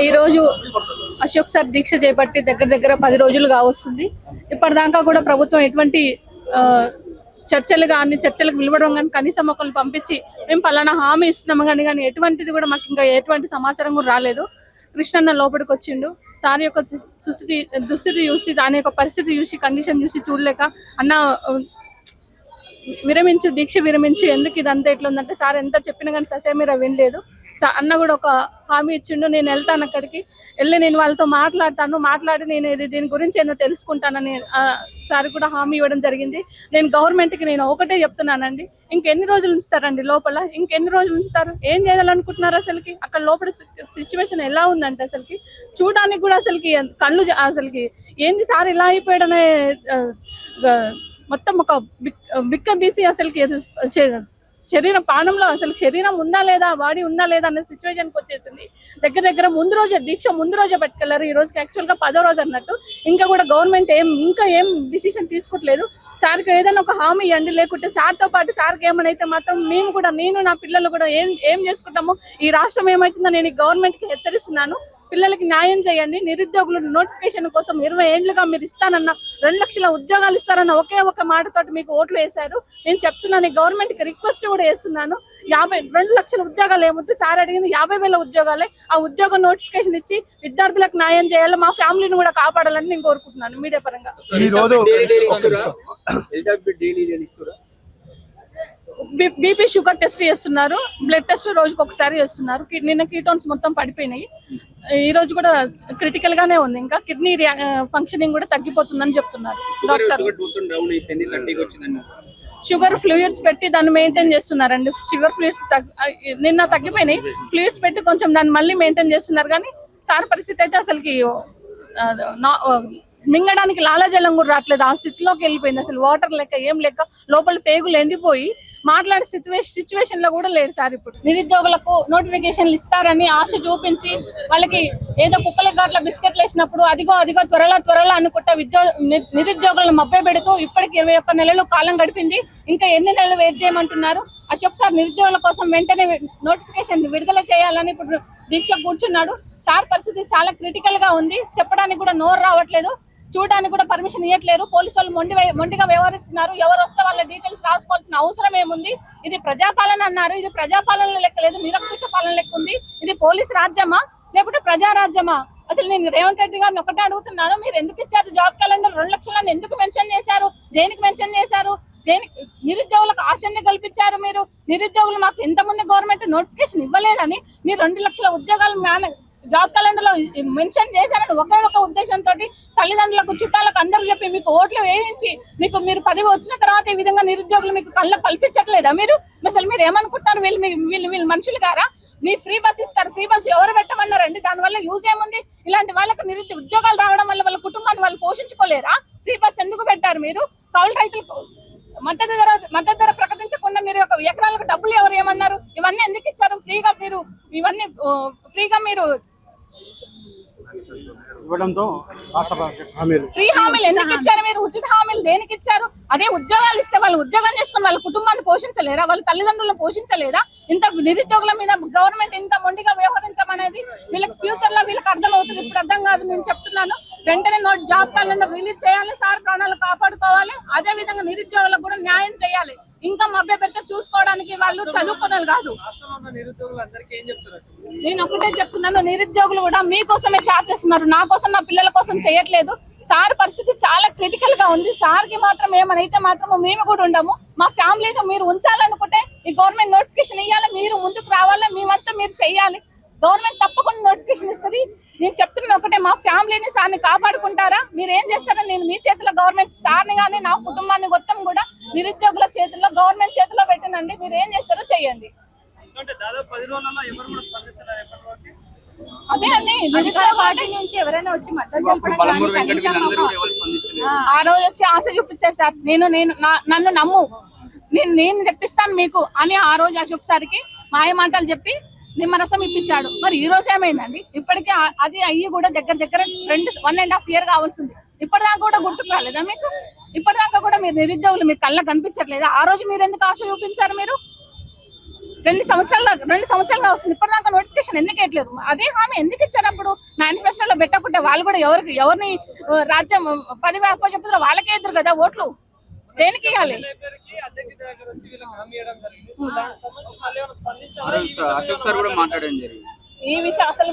ఈరోజు అశోక్ సార్ దీక్ష చేపట్టి దగ్గర 10 రోజులు కావస్తుంది. ఇప్పటిదాకా కూడా ప్రభుత్వం ఎటువంటి చర్చలకు పిలవడం కానీ కనీసం ఒకరు పంపించి మేము పలానా హామీ ఇస్తున్నాము కానీ ఎటువంటిది కూడా మాకు ఇంకా ఎటువంటి సమాచారం కూడా రాలేదు. కృష్ణన్న లోపలికి వచ్చిండు. సార్ యొక్క దుస్థితి చూసి, దాని యొక్క పరిస్థితి చూసి, కండిషన్ చూసి చూడలేక అన్న దీక్ష విరమించి ఎందుకు ఇదంతా ఎట్లా ఉందంటే సార్ ఎంత చెప్పినా కానీ ససేమిరా వినలేదు. అన్న కూడా ఒక హామీ ఇచ్చిండు, నేను వెళ్తాను అక్కడికి వెళ్ళి నేను వాళ్ళతో మాట్లాడి నేను దీని గురించి ఏదో తెలుసుకుంటానని సార్ కూడా హామీ ఇవ్వడం జరిగింది. నేను గవర్నమెంట్కి నేను ఒకటే చెప్తున్నానండి, ఇంకెన్ని రోజులు ఉంచుతారండి లోపల, ఇంకెన్ని రోజులు ఉంచుతారు, ఏం చేయాలనుకుంటున్నారు అసలుకి? అక్కడ లోపల సిచ్యువేషన్ ఎలా ఉందంటే అసలుకి చూడడానికి కూడా అసలుకి కళ్ళు అసలుకి ఏంది సార్ ఇలా అయిపోయాడనే మొత్తం ఒక బిక్క బీసీ అసలుకి శరీరం ప్రాణంలో అసలు శరీరం ఉందా లేదా, బాడీ ఉందా లేదా అనే సిచ్యువేషన్కి వచ్చేసింది. దగ్గర దీక్ష ముందు రోజే పట్టుకెళ్లారు. ఈ రోజుకి యాక్చువల్గా 10వ రోజు అన్నట్టు. ఇంకా కూడా గవర్నమెంట్ ఇంకా ఏం డిసిషన్ తీసుకోవట్లేదు. సార్కి ఏదైనా ఒక హామీ ఇవ్వండి, లేకుంటే సార్తో పాటు సార్కి ఏమైనా మాత్రం నేను నా పిల్లలు కూడా ఏం చేసుకుంటాము, ఈ రాష్ట్రం ఏమవుతుందో నేను గవర్నమెంట్కి హెచ్చరిస్తున్నాను. పిల్లలకి న్యాయం చేయండి. నిరుద్యోగులు నోటిఫికేషన్ కోసం 20 ఏళ్లుగా మీరు ఇస్తానన్న 2 లక్షల ఉద్యోగాలు ఇస్తారన్న ఒకే ఒక మాటతోటి మీకు ఓట్లు వేశారు. నేను చెప్తున్నాను, గవర్నమెంట్కి రిక్వెస్ట్ కూడా చేస్తున్నాను. 2 లక్షల ఉద్యోగాలు ఏముంది, సార్ అడిగింది 50,000 ఉద్యోగాలే. ఆ ఉద్యోగ నోటిఫికేషన్ ఇచ్చి విద్యార్థులకు న్యాయం చేయాలి, మా ఫ్యామిలీని కూడా కాపాడాలని నేను కోరుకుంటున్నాను. మీడియా పరంగా బీపీ షుగర్ టెస్ట్ చేస్తున్నారు, బ్లడ్ టెస్ట్ రోజుకి ఒకసారి చేస్తున్నారు. నిన్న కీటోన్స్ మొత్తం పడిపోయినాయి. ఈ రోజు కూడా క్రిటికల్ గానే ఉంది. ఇంకా కిడ్నీ ఫంక్షనింగ్ కూడా తగ్గిపోతుందని చెప్తున్నారు డాక్టర్. షుగర్ ఫ్లూయిడ్స్ పెట్టి దాన్ని మెయింటైన్ చేస్తున్నారండి. షుగర్ ఫ్లూయిడ్స్ నిన్న తగ్గిపోయినాయి, ఫ్లూయిడ్స్ పెట్టి కొంచెం దాన్ని మళ్ళీ మెయింటైన్ చేస్తున్నారు. కానీ సార్ పరిస్థితి అయితే అసలుకి మింగడానికి లాలాజలం కూడా రావట్లేదు, ఆ స్థితిలోకి వెళ్ళిపోయింది. అసలు వాటర్ లెక్క ఏం లెక్క లోపల పేగులు ఎండిపోయి మాట్లాడే సిచ్యువేషన్ లో కూడా లేడు సార్. ఇప్పుడు నిరుద్యోగులకు నోటిఫికేషన్లు ఇస్తారని ఆశ చూపించి వాళ్ళకి ఏదో కుక్కల గాట్ల బిస్కెట్లు వేసినప్పుడు అదిగో త్వరలో అనుకుంటా నిరుద్యోగులను మభ్య పెడుతూ ఇప్పటికి 21 నెలలు కాలం గడిపింది. ఇంకా ఎన్ని నెలలు వెయిట్ చేయమంటున్నారు? అశోక్ సార్ నిరుద్యోగుల కోసం వెంటనే నోటిఫికేషన్ విడుదల చేయాలని ఇప్పుడు దీక్ష కూర్చున్నాడు. సార్ పరిస్థితి చాలా క్రిటికల్ గా ఉంది. చెప్పడానికి కూడా నోరు రావట్లేదు, చూడడానికి కూడా పర్మిషన్ ఇవ్వట్లేరు. పోలీసు వాళ్ళు మొండిగా వ్యవహరిస్తున్నారు. ఎవరు వస్తే వాళ్ళ డీటెయిల్స్ రాసుకోవాల్సిన అవసరం ఏముంది? ఇది ప్రజాపాలన అన్నారు, ఇది ప్రజాపాలన లెక్క లేదు, నిరంకుశ పాలన లెక్క ఉంది. ఇది పోలీస్ రాజ్యమా లేకుంటే ప్రజారాజ్యమా? అసలు నేను రేవంత్ రెడ్డి గారిని ఒకటే అడుగుతున్నాను, మీరు ఎందుకు ఇచ్చారు జాబ్ క్యాలెండర్? 2 లక్షలను ఎందుకు మెన్షన్ చేశారు? దేనికి మెన్షన్ చేశారు? నిరుద్యోగులకు ఆశని కల్పించారు. మీరు నిరుద్యోగులు మాకు ఇంతమంది గవర్నమెంట్ నోటిఫికేషన్ ఇవ్వలేదని మీరు 2 లక్షల ఉద్యోగాలు జాబ్ క్యాలెండర్ లో మెన్షన్ చేశారని ఒకే ఒక ఉద్దేశంతో తల్లిదండ్రులకు చుట్టాలకు అందరూ చెప్పి మీకు ఓట్లు వేయించి మీరు పదవి వచ్చిన తర్వాత ఈ విధంగా నిరుద్యోగులు మీకు కళ్ళకు కల్పించట్లేదా? మీరు అసలు మీరు ఏమనుకుంటున్నారు? వీళ్ళు మనుషులు గారా? మీ ఫ్రీ బస్ ఇస్తారు, ఫ్రీ బస్ ఎవరు పెట్టమన్నారండి? దానివల్ల యూజ్ ఏముంది? ఇలాంటి వాళ్ళకి ఉద్యోగాలు రావడం వల్ల వాళ్ళ కుటుంబాన్ని వాళ్ళు పోషించుకోలేరా? ఫ్రీ బస్ ఎందుకు పెట్టారు? మీరు కౌలు రైతులకు మద్దతు ధర ప్రకటించకుండా మీరు ఎకరాలకు డబ్బులు ఎవరు ఏమన్నారు? ఇవన్నీ ఎందుకు ఇచ్చారు? ఫ్రీగా మీరు ఫ్రీ హామీలు ఎందుకు ఇచ్చారు? మీరు ఉచిత హామీలు దేనికి ఇచ్చారు? అదే ఉద్యోగాలు ఇస్తే వాళ్ళు ఉద్యోగం చేసుకుని వాళ్ళ కుటుంబాన్ని పోషించలేరా? వాళ్ళ తల్లిదండ్రులను పోషించలేరా? ఇంత నిరుద్యోగుల మీద గవర్నమెంట్ ఇంత మొండిగా వ్యవహరించమనేది వీళ్ళకి ఫ్యూచర్ లో వీళ్ళకి అర్థం అవుతుంది. ఇప్పుడు అర్థం కాదు. నేను చెప్తున్నాను, వెంటనే జాబ్ క్యాలెండర్ రిలీజ్ చేయాలి. సార్ ప్రాణాలు కాపాడుకోవాలి. అదే విధంగా నిరుద్యోగులకు కూడా న్యాయం చేయాలి. ఇంకా మభ్య పెడితే చూసుకోవడానికి వాళ్ళు చదువుకున్నారు కాదు. నేను ఒకటే చెప్తున్నాను, నిరుద్యోగులు కూడా మీకోసమే చార్జ్ చేస్తున్నారు, నా కోసం నా పిల్లల కోసం చేయట్లేదు. సార్ పరిస్థితి చాలా క్రిటికల్ గా ఉంది. సార్ కి మాత్రం ఏమైతే మాత్రం మేము కూడా ఉండము. మా ఫ్యామిలీతో మీరు ఉంచాలనుకుంటే ఈ గవర్నమెంట్ నోటిఫికేషన్ ఇవ్వాలి, మీరు ముందుకు రావాలి, మేమంతా మీరు చెయ్యాలి. గవర్నమెంట్ తప్పకుండా నోటిఫికేషన్ ఇస్తుంది. నేను చెప్తున్నా ఒకటే, మా ఫ్యామిలీని సార్ని కాపాడుకుంటారా? మీరు ఏం చేస్తారని నేను మీ చేతిలో గవర్నమెంట్ సార్ని కానీ నా కుటుంబాన్ని మొత్తం కూడా నిరుద్యోగుల చేతుల్లో గవర్నమెంట్ చేతిలో పెట్టినండి. మీరు ఏం చేస్తారో చెయ్యండి. అదే అండి, పార్టీ నుంచి ఎవరైనా వచ్చి మద్దతు ఆ రోజు వచ్చి ఆశ చూపించారు సార్, నన్ను నమ్ము, నేను తెప్పిస్తాను మీకు అని ఆ రోజు అశోక్ సార్కి మాయ మాటలు చెప్పి నిమ్మరసం ఇప్పించాడు. మరి ఈ రోజు ఏమైందండి? ఇప్పటికీ అది అయ్యి కూడా దగ్గర 1.5 year కావాల్సింది. ఇప్పటిదాకా కూడా గుర్తుకు రాలేదా మీకు? ఇప్పటిదాకా కూడా మీరు నిరుద్యోగులు మీరు కళ్ళ కనిపించట్లేదా? ఆ రోజు మీరు ఎందుకు ఆశ చూపించారు? మీరు 2 సంవత్సరాలుగా వస్తుంది, ఇప్పటిదాకా నోటిఫికేషన్ ఎందుకు ఇవ్వట్లేదు? అదే హామీ ఎందుకు ఇచ్చారు? అప్పుడు మేనిఫెస్టోలో పెట్టకుంటే వాళ్ళు కూడా ఎవరిని రాజ్యం పదవి అప్పచెప్తారో వాళ్ళకే ఎదురు కదా ఓట్లు. దేనికి ఇవ్వాలి? అశోక్ సార్ కూడా మాట్లాడడం జరిగింది. ఈ విషయం అసలు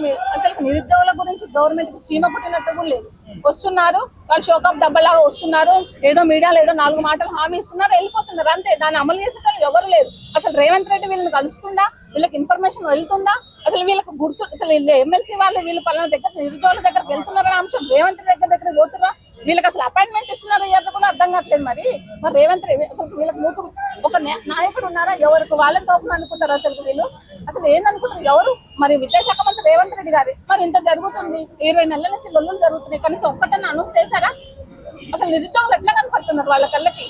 నిరుద్యోగుల గురించి గవర్నమెంట్ చీమ పుట్టినట్టు కూడా లేదు. వస్తున్నారు వాళ్ళు షోకాప్ డబ్బలాగా వస్తున్నారు, ఏదో మీడియాలో ఏదో 4 మాటలు హామీ ఇస్తున్నారు, వెళ్ళిపోతున్నారు అంతే. దాన్ని అమలు చేసేటప్పుడు ఎవరు లేరు. అసలు రేవంత్ రెడ్డి వీళ్ళని కలుస్తుందా? వీళ్ళకి ఇన్ఫర్మేషన్ వెళ్తుందా? అసలు వీళ్ళకి గుర్తు అసలు ఎమ్మెల్సీ వాళ్ళు వీళ్ళు పలానా దగ్గర నిరుద్యోగుల దగ్గరకు వెళ్తున్నారనే అంశం రేవంత్ రెడ్డి దగ్గర పోతున్నా? వీళ్ళకి అసలు అపాయింట్మెంట్ ఇస్తున్నారు ఇవ్వడం కూడా అర్థం కావట్లేదు. మరి రేవంత్ రెడ్డి అసలు వీళ్ళకి ఒక నాయకుడు ఉన్నారా? ఎవరికి వాళ్ళని తోపును అనుకుంటారు అసలు వీళ్ళు? అసలు ఏందనుకుంటారు ఎవరు? మరి విద్యాశాఖ మంత్రి రేవంత్ రెడ్డి గారి మరి ఇంత జరుగుతుంది, 20 నెలల నుంచి లొల్లులు జరుగుతున్నాయి, కనీసం ఒక్కటన్నా అనౌన్స్ చేశారా? అసలు నిరుద్యోగులు ఎట్లా కనపడుతున్నారు వాళ్ళ కళ్ళకి?